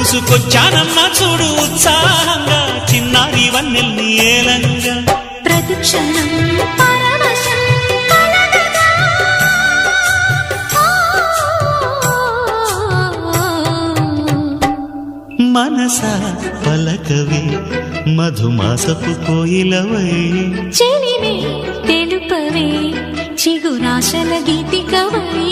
దూసుకొచ్చానన్న చూడు ఉత్సాహంగా చిన్నారి వన్నెల్ని ఏలంగా ప్రతిక్షణం పరవశం మనసా పలకవే మధుమాసపు కోయిలవై చెలివే తెలుపవే చిగురాశల గీతికవై